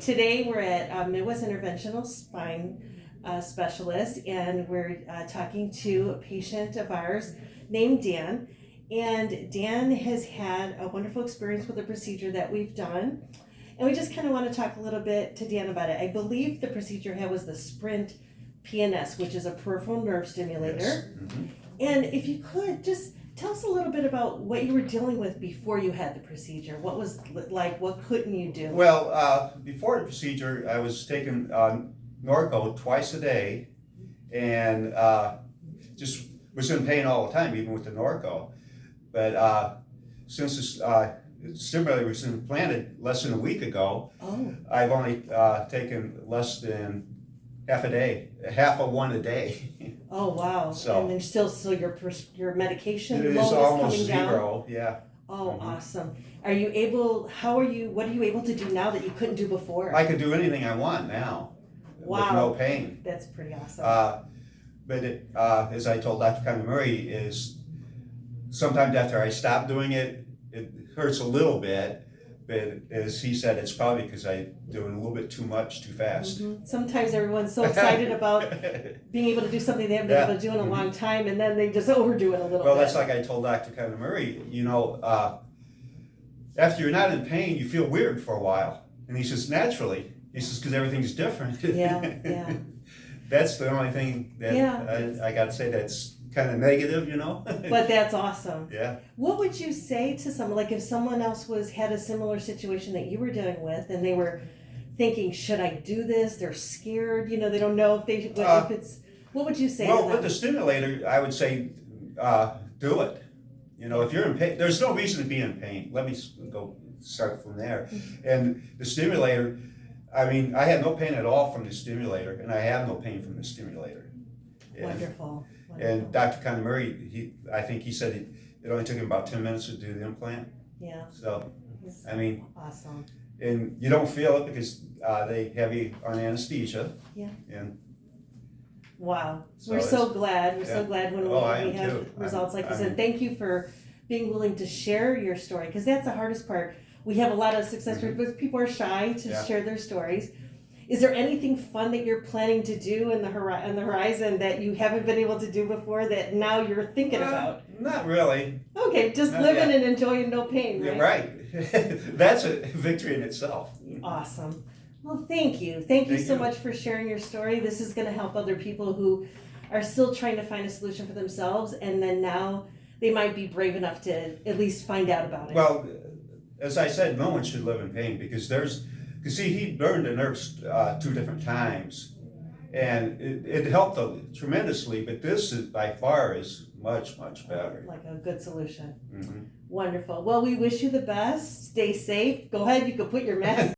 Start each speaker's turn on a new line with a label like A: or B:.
A: Today we're at Midwest Interventional Spine Specialist, and we're talking to a patient of ours named Dan. And Dan has had a wonderful experience with the procedure that we've done. And we just kind of want to talk a little bit to Dan about it. I believe the procedure he had was the Sprint PNS, which is a peripheral nerve stimulator.
B: Yes. Mm-hmm.
A: And if you could just tell us a little bit about what you were dealing with before you had the procedure. What was like, what couldn't you do?
B: Well, before the procedure, I was taking Norco twice a day, and just was in pain all the time, even with the Norco. But since this stimulator was implanted less than a week ago, I've only taken less than half of one a day.
A: Oh wow!
B: So,
A: and then still, your medication
B: it
A: load
B: is
A: is
B: almost
A: coming
B: zero.
A: down.
B: Yeah.
A: Oh, awesome! Are you able? What are you able to do now that you couldn't do before?
B: I can do anything I want now.
A: Wow.
B: With no pain.
A: That's pretty awesome.
B: But as I told Dr. Murray, is sometimes after I stop doing it, it hurts a little bit. But as he said, it's probably because I do it a little bit too much, too fast.
A: Mm-hmm. Sometimes everyone's so excited about being able to do something they haven't been able to do in a long time, and then they just overdo it a little bit.
B: Well, that's like I told Dr. Murray, after you're not in pain, you feel weird for a while. And he says, naturally. He says, because everything's different.
A: Yeah.
B: That's the only thing that I got to say that's kind of negative,
A: But that's awesome.
B: Yeah.
A: What would you say to someone, like if someone else had a similar situation that you were dealing with, and they were thinking, should I do this? They're scared, they don't know if it's, what would you say to them?
B: Well, with the stimulator, I would say do it. If you're in pain, there's no reason to be in pain. Let me start from there. And the stimulator, I had no pain at all from the stimulator, and I have no pain from the stimulator.
A: Wonderful.
B: And Dr. Murray, I think he said it only took him about 10 minutes to do the implant.
A: Yeah.
B: So,
A: awesome.
B: And you don't feel it because they have you on anesthesia.
A: Yeah.
B: And
A: wow.
B: So
A: we're so glad. We're so glad when we have
B: too.
A: results like this. And thank you for being willing to share your story, because that's the hardest part. We have a lot of success stories, but people are shy to share their stories. Is there anything fun that you're planning to do on the horizon that you haven't been able to do before that now you're thinking about?
B: Not really.
A: Okay, just living and enjoying, no pain, right?
B: Yeah, right. That's a victory in itself.
A: Awesome. Well, thank you. Thank you so much for sharing your story. This is going to help other people who are still trying to find a solution for themselves, and then now they might be brave enough to at least find out about it.
B: Well, as I said, no one should live in pain because he burned the nerves 2 different times, and it helped tremendously, but this is by far is much, much better.
A: Like a good solution.
B: Mm-hmm.
A: Wonderful. Well, we wish you the best. Stay safe. Go ahead. You can put your mask